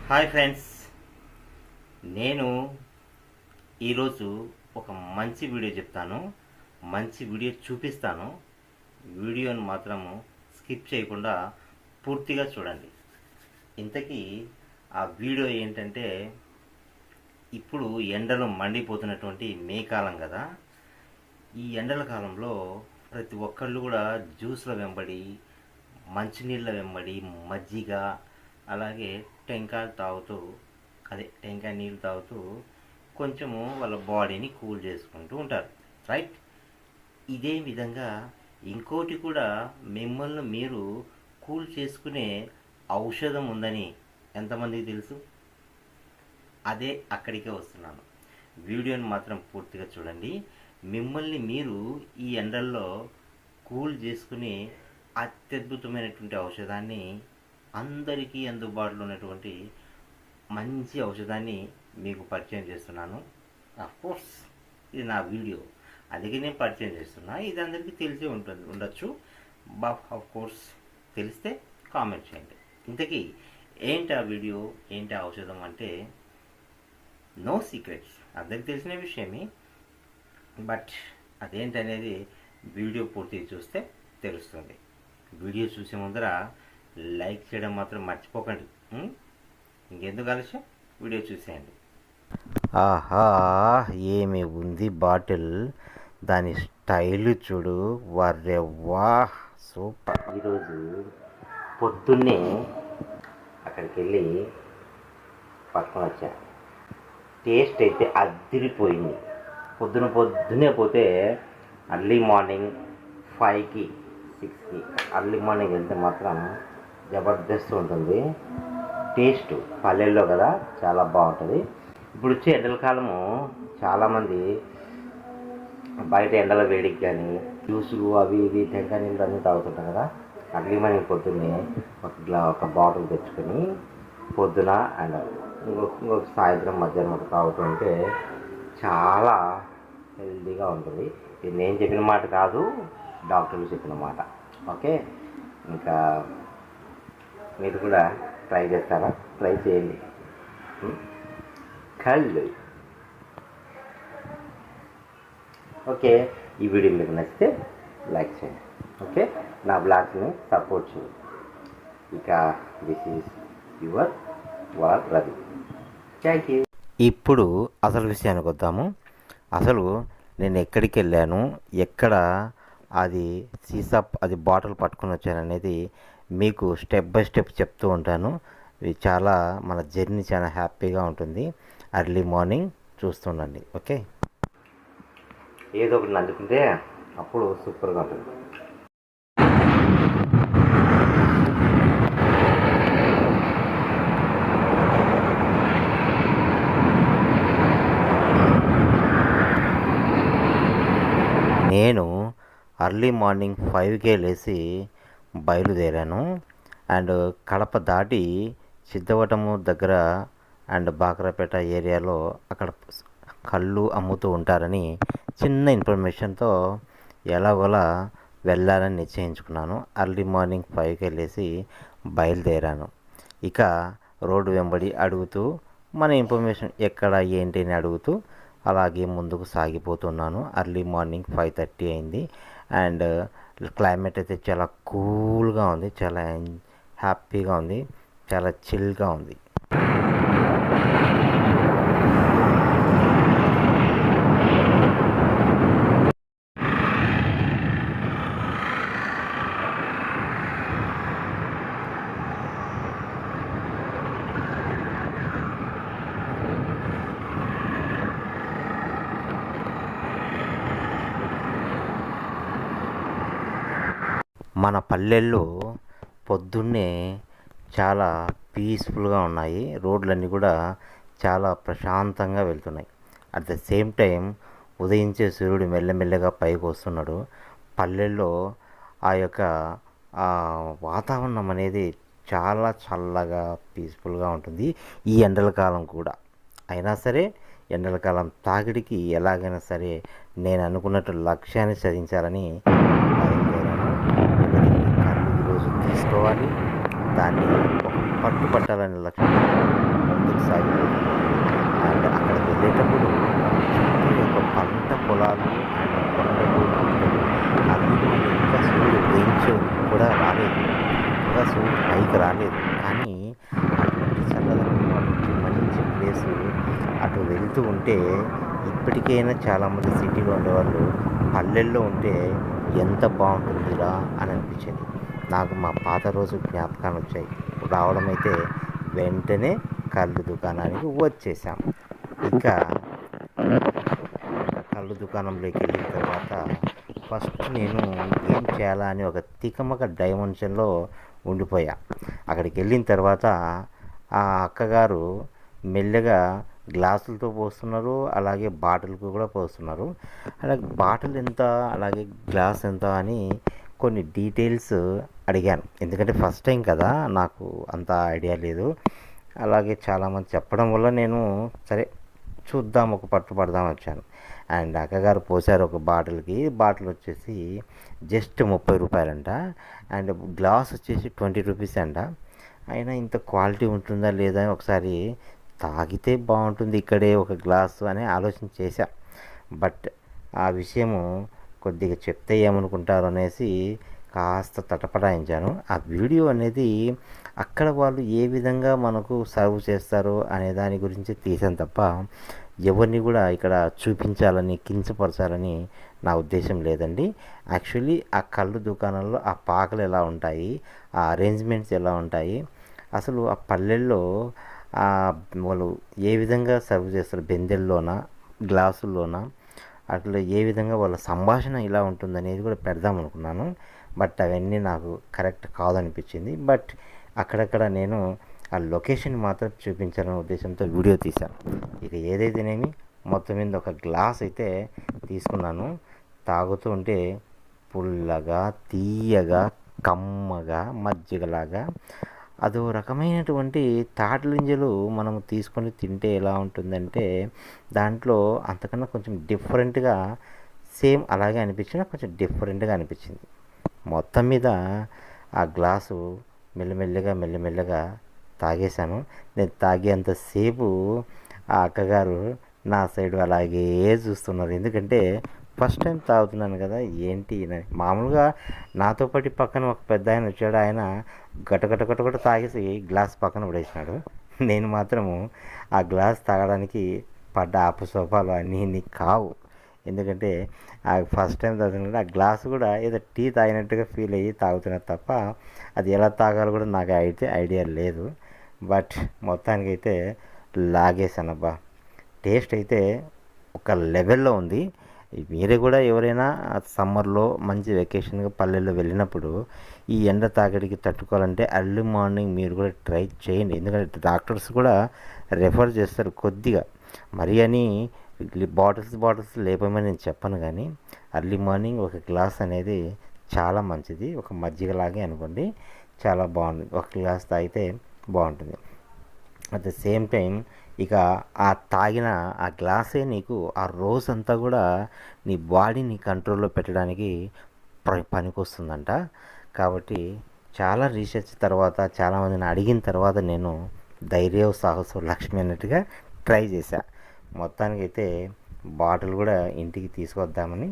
Hi friends, నేను ఈరోజు ఒక మంచి వీడియో చెప్తాను, మంచి వీడియో చూపిస్తాను. వీడియోని మాత్రము స్కిప్ చేయకుండా పూర్తిగా చూడండి. ఇంతకీ ఆ వీడియో ఏంటంటే, ఇప్పుడు ఎండలు మండిపోతున్నటువంటి మే కాలం కదా. ఈ ఎండల కాలంలో ప్రతి ఒక్కళ్ళు కూడా జ్యూస్ల వెంబడి, మంచినీళ్ళ వెంబడి, మజ్జిగ, అలాగే టెంకాయ నీళ్ళు తాగుతూ కొంచెము వాళ్ళ బాడీని కూల్ చేసుకుంటూ ఉంటారు, రైట్? ఇదే విధంగా ఇంకోటి కూడా మిమ్మల్ని మీరు కూల్ చేసుకునే ఔషధం ఉందని ఎంతమందికి తెలుసు? అదే అక్కడికే వస్తున్నాను. వీడియోని మాత్రం పూర్తిగా చూడండి. మిమ్మల్ని మీరు ఈ ఎండల్లో కూల్ చేసుకునే అత్యద్భుతమైనటువంటి ఔషధాన్ని, అందరికీ అందుబాటులో ఉన్నటువంటి మంచి ఔషధాన్ని మీకు పరిచయం చేస్తున్నాను. కోర్స్ ఇది నా వీడియో, అందుకే నేను పరిచయం చేస్తున్నా. ఇది అందరికీ తెలిసే ఉండొచ్చు. కోర్స్ తెలిస్తే కామెంట్ చేయండి. ఇంతకీ ఏంటి ఆ వీడియో, ఏంటి ఆ ఔషధం అంటే, నో సీక్రెట్స్, అందరికి తెలిసిన విషయమే. బట్ అదేంటనేది వీడియో పూర్తిగా చూస్తే తెలుస్తుంది. వీడియో చూసే ముందర లైక్ చేయడం మాత్రం మర్చిపోకండి. ఇంకెందుకు ఆలస్యం, వీడియో చూసేయండి. ఆహా, ఏమి ఉంది బాటిల్, దాని స్టైల్ చూడు, వర్రే వా, సూపర్. ఈరోజు పొద్దున్నే అక్కడికి వెళ్ళి పట్టుకొని వచ్చా. టేస్ట్ అయితే అదిరిపోయింది. పొద్దున్నే పోతే అర్లీ మార్నింగ్ 5కి 6కి అర్లీ మార్నింగ్ వెళ్తే మాత్రం జబర్దస్త్ ఉంటుంది టేస్ట్. పల్లెల్లో కదా, చాలా బాగుంటుంది. ఇప్పుడు వచ్చే ఎండల కాలము చాలామంది బయట ఎండల వేడికి కానీ జ్యూసులు అవి ఇవి టెంకాయ నీళ్ళు అన్నీ తాగుతుంటాం కదా. అర్లీ మార్నింగ్ పొద్దున్నే ఒక బాటిల్ తెచ్చుకొని పొద్దున అండ్ ఇంకొక సాయంత్రం మధ్యాహ్నం తాగుతుంటే చాలా హెల్తీగా ఉంటుంది. ఇది నేను చెప్పిన మాట కాదు, డాక్టర్లు చెప్పిన మాట. ఓకే, ఇంకా మీరు కూడా ట్రై చేస్తారా? ట్రై చేయండి. కళ్ళు ఓకే. ఈ వీడియో మీకు నచ్చితే లైక్ చేయండి. ఓకే, నా బ్లాగ్స్ని సపోర్ట్ చేయండి. ఇక this is your Ravi. Thank you. ఇప్పుడు అసలు విషయానికి వద్దాము. అసలు నేను ఎక్కడికి వెళ్ళాను, ఎక్కడ అది బాటిల్ పట్టుకొని వచ్చాను అనేది మీకు స్టెప్ బై స్టెప్ చెప్తూ ఉంటాను. మన జర్నీ చాలా హ్యాపీగా ఉంటుంది. Early morning చూస్తుండండి. ఓకే, ఏదో ఒకటి అందుకుంటే అప్పుడు సూపర్గా ఉంటుంది. నేను అర్లీ మార్నింగ్ 5కే లేచి బయలుదేరాను. అండ్ కడప దాటి సిద్ధవటము దగ్గర అండ్ బాక్రాపేట ఏరియాలో అక్కడ కళ్ళు అమ్ముతూ ఉంటారని చిన్న ఇన్ఫర్మేషన్తో ఎలాగోలా వెళ్ళాలని నిశ్చయించుకున్నాను. అర్లీ మార్నింగ్ 5కే లేచి బయలుదేరాను. ఇక రోడ్డు వెంబడి అడుగుతూ మన ఇన్ఫర్మేషన్ ఎక్కడ ఏంటి అని అడుగుతూ అలాగే ముందుకు సాగిపోతున్నాను. అర్లీ మార్నింగ్ 5:30 అయింది. అండ్ క్లైమేట్ అయితే చాలా కూల్గా ఉంది, చాలా హ్యాపీగా ఉంది, చాలా చిల్గా ఉంది. మన పల్లెల్లో పొద్దున్నే చాలా పీస్ఫుల్గా ఉన్నాయి. రోడ్లన్నీ కూడా చాలా ప్రశాంతంగా వెళ్తున్నాయి. అట్ ద సేమ్ టైం ఉదయించే సూర్యుడు మెల్లమెల్లగా పైకి వస్తున్నాడు. పల్లెల్లో ఆ యొక్క వాతావరణం అనేది చాలా చల్లగా పీస్ఫుల్గా ఉంటుంది. ఈ ఎండల కాలం కూడా అయినా సరే, ఎండల కాలం తాకిడికి ఎలాగైనా సరే నేను అనుకున్నట్టు లక్ష్యాన్ని సాధించాలని ఈరోజు తీసుకోవాలి. దాన్ని పట్టుపట్టాలనే లక్ష్యం ముందుకు సాగిపోతుంది. అండ్ అక్కడికి వెళ్ళేటప్పుడు చుట్టూ యొక్క పంట పొలాలు అండ్ కొండలు గుట్టలు అందులో ఇంకా సూర్యుడు రేంజ్ కూడా రాలేదు, ఇంకా సూర్యుడు పైకి రాలేదు. కానీ అటువంటి చల్లదనం, అటువంటి మంచి ప్లేసు అటు వెళ్తూ ఉంటే ఇప్పటికైనా చాలామంది సిటీలో ఉండేవాళ్ళు పల్లెల్లో ఉంటే ఎంత బాగుంటుందిరా అని అనిపించింది. నాకు మా పాత రోజు జ్ఞాపకాలు వచ్చాయి. రావడం అయితే వెంటనే కళ్ళు దుకాణానికి వచ్చేసాం. ఇంకా కళ్ళు దుకాణంలోకి వెళ్ళిన తర్వాత ఫస్ట్ నేను ఏం చేయాలా అని ఒక తికమక డైమెన్షన్లో ఉండిపోయా. అక్కడికి వెళ్ళిన తర్వాత ఆ అక్కగారు మెల్లగా గ్లాసులతో పోస్తున్నారు, అలాగే బాటిల్కి కూడా పోస్తున్నారు. అలాగే బాటిల్ ఎంత, అలాగే గ్లాస్ ఎంత అని కొన్ని డీటెయిల్స్ అడిగాను. ఎందుకంటే ఫస్ట్ టైం కదా, నాకు అంత ఐడియా లేదు. అలాగే చాలామంది చెప్పడం వల్ల నేను సరే చూద్దాం, ఒక పట్టుపడదాం వచ్చాను. అండ్ అక్కగారు పోసారు ఒక బాటిల్కి. బాటిల్ వచ్చేసి జస్ట్ 30 రూపాయలంట. అండ్ గ్లాస్ వచ్చేసి 20 రూపీస్ అంట. అయినా ఇంత క్వాలిటీ ఉంటుందా లేదా అని ఒకసారి తాగితే బాగుంటుంది ఇక్కడే ఒక గ్లాసు అని ఆలోచన చేశా. బట్ ఆ విషయము కొద్దిగా చెప్తే ఏమనుకుంటారు అనేసి కాస్త తటపటాయించాను. ఆ వీడియో అనేది అక్కడ వాళ్ళు ఏ విధంగా మనకు సర్వ్ చేస్తారో అనే దాని గురించి తీసాను తప్ప ఎవరిని కూడా ఇక్కడ చూపించాలని, కించపరచాలని నా ఉద్దేశం లేదండి. యాక్చువల్లీ ఆ కళ్ళు దుకాణంలో ఆ పాకలు ఎలా ఉంటాయి, ఆ అరేంజ్మెంట్స్ ఎలా ఉంటాయి, అసలు ఆ పల్లెల్లో వాళ్ళు ఏ విధంగా సర్వ్ చేస్తారు, బెందెల్లోన, గ్లాసుల్లోన, అట్లా ఏ విధంగా వాళ్ళ సంభాషణ ఇలా ఉంటుందనేది కూడా పెడదాం అనుకున్నాను. బట్ అవన్నీ నాకు కరెక్ట్ కాదనిపించింది. బట్ అక్కడక్కడ నేను ఆ లొకేషన్ మాత్రం చూపించాలనే ఉద్దేశంతో వీడియో తీశాను. ఇక ఏదైతేనేమి మొత్తం మీద ఒక గ్లాస్ అయితే తీసుకున్నాను. తాగుతూ ఉంటే పుల్లగా, తీయగా, కమ్మగా, మజ్జిగలాగా అదో రకమైనటువంటి తాటిలింజలు మనం తీసుకొని తింటే ఎలా ఉంటుందంటే దాంట్లో అంతకన్నా కొంచెం డిఫరెంట్గా, సేమ్ అలాగే అనిపించినా కొంచెం డిఫరెంట్గా అనిపించింది. మొత్తం మీద ఆ గ్లాసు మెల్లమెల్లగా తాగేశాను. నేను తాగేంతసేపు ఆ అక్కగారు నా సైడు అలాగే చూస్తున్నారు. ఎందుకంటే ఫస్ట్ టైం తాగుతున్నాను కదా, ఏంటి మామూలుగా నాతో పాటు పక్కన ఒక పెద్ద ఆయన వచ్చాడు. ఆయన గటగట తాగేసి గ్లాస్ పక్కన పడేసినాడు. నేను మాత్రము ఆ గ్లాస్ తాగడానికి పడ్డ అపశోభాలు అన్నీ కావు. ఎందుకంటే ఆ ఫస్ట్ టైం తాగుతున్నట్టు ఆ గ్లాసు కూడా ఏదో టీ తాగినట్టుగా ఫీల్ అయ్యి తాగుతున్నా తప్ప అది ఎలా తాగాలో కూడా నాకు అయితే ఐడియా లేదు. బట్ మొత్తానికైతే లాగేసానబ్బా. టేస్ట్ అయితే ఒక లెవెల్లో ఉంది. మీరే కూడా ఎవరైనా సమ్మర్లో మంచి వెకేషన్గా పల్లెల్లో వెళ్ళినప్పుడు ఈ ఎండ తాకిడికి తట్టుకోవాలంటే ఎర్లీ మార్నింగ్ మీరు కూడా ట్రై చేయండి. ఎందుకంటే డాక్టర్స్ కూడా రెఫర్ చేస్తారు కొద్దిగా, మరి అని బాటిల్స్ లేపమని నేను చెప్పను. కానీ ఎర్లీ మార్నింగ్ ఒక గ్లాస్ అనేది చాలా మంచిది. ఒక మజ్జిగలాగే అనుకోండి, చాలా బాగుంటుంది. ఒక గ్లాస్ తాగితే బాగుంటుంది. అట్ ద సేమ్ టైం ఇక ఆ తాగిన ఆ గ్లాసే నీకు ఆ రోజంతా కూడా నీ బాడీని కంట్రోల్లో పెట్టడానికి పనికొస్తుందంట. కాబట్టి చాలా రీసెర్చ్ తర్వాత, చాలామందిని అడిగిన తర్వాత నేను ధైర్యం సాహసం లక్ష్మి అన్నట్టుగా ట్రై చేశా. మొత్తానికైతే బాటిల్ కూడా ఇంటికి తీసుకొద్దామని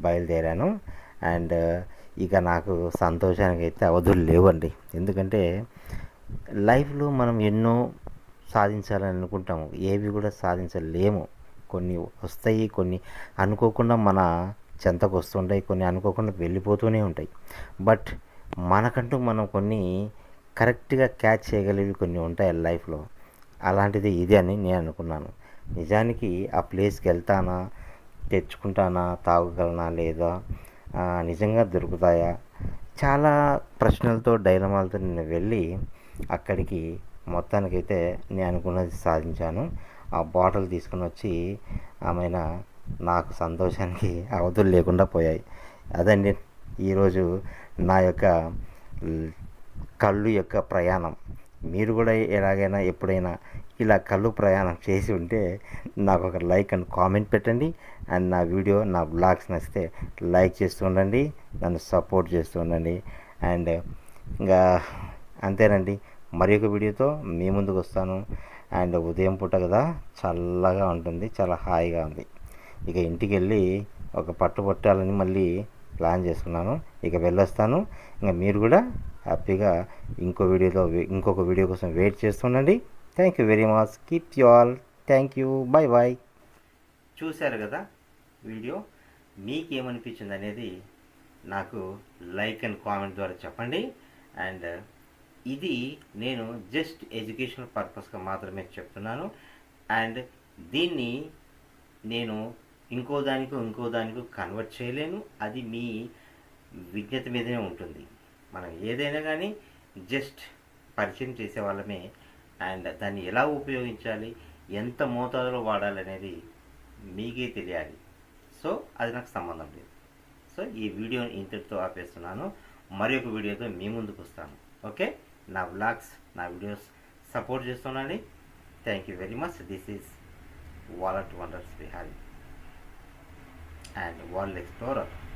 బయలుదేరాను. అండ్ ఇక నాకు సంతోషానికి అయితే అవధులు లేవండి. ఎందుకంటే లైఫ్లో మనం ఎన్నో సాధించాలని అనుకుంటాము, ఏవి కూడా సాధించలేము. కొన్ని వస్తాయి, కొన్ని అనుకోకుండా మన చెంతకు వస్తుంటాయి, కొన్ని అనుకోకుండా వెళ్ళిపోతూనే ఉంటాయి. బట్ మనకంటూ మనం కొన్ని కరెక్ట్గా క్యాచ్ చేయగలిగి కొన్ని ఉంటాయి లైఫ్లో. అలాంటిది ఇది అని నేను అనుకున్నాను. నిజానికి ఆ ప్లేస్కి వెళ్తానా, తెచ్చుకుంటానా, తాగగలనా లేదా, నిజంగా దొరుకుతాయా, చాలా ప్రశ్నలతో డైలమాలతో నేను వెళ్ళి అక్కడికి మొత్తానికైతే నేను అనుకున్నది సాధించాను. ఆ బాటిల్ తీసుకుని వచ్చి ఆమెన నాకు సంతోషానికి అవధులు లేకుండా పోయాయి. అదండి ఈరోజు నా యొక్క కళ్ళు యొక్క ప్రయాణం. మీరు కూడా ఎలాగైనా ఎప్పుడైనా ఇలా కళ్ళు ప్రయాణం చేసి ఉంటే నాకు ఒక లైక్ అండ్ కామెంట్ పెట్టండి. అండ్ నా వీడియో, నా బ్లాగ్స్ నచ్చితే లైక్ చేస్తూ ఉండండి, నన్ను సపోర్ట్ చేస్తూ ఉండండి. అండ్ ఇంకా అంతేనండి. మరి ఒక వీడియోతో మీ ముందుకు వస్తాను. అండ్ ఉదయం పూట కదా, చల్లగా ఉంటుంది, చాలా హాయిగా ఉంది. ఇక ఇంటికి వెళ్ళి ఒక పట్టు పట్టాలని మళ్ళీ ప్లాన్ చేసుకున్నాను. ఇక వెళ్ళొస్తాను. ఇంకా మీరు కూడా హ్యాపీగా ఇంకొక వీడియో కోసం వెయిట్ చేస్తుండండి. Thank you very much. Keep you all. Thank you. Bye bye. చూశారు కదా వీడియో, మీకేమనిపించింది అనేది నాకు లైక్ అండ్ కామెంట్ ద్వారా చెప్పండి. అండ్ ఇది నేను జస్ట్ ఎడ్యుకేషనల్ పర్పస్గా మాత్రమే చెప్తున్నాను. అండ్ దీన్ని నేను ఇంకో దానికి కన్వర్ట్ చేయలేను. అది మీ విజ్ఞత మీదనే ఉంటుంది. మనం ఏదైనా కానీ జస్ట్ పరిచయం చేసే వాళ్ళమే. అండ్ దాన్ని ఎలా ఉపయోగించాలి, ఎంత మోతాదులో వాడాలి అనేది మీకే తెలియాలి. సో అది నాకు సంబంధం లేదు. సో ఈ వీడియోని ఇంతటితో ఆపేస్తున్నాను. మరి ఒక వీడియోతో మీ ముందుకు వస్తాను. ఓకే, నా వ్లాగ్స్, నా వీడియోస్ సపోర్ట్ చేస్తున్నాండి. Thank you very much. This is wallet wonders Bihari and world explorer.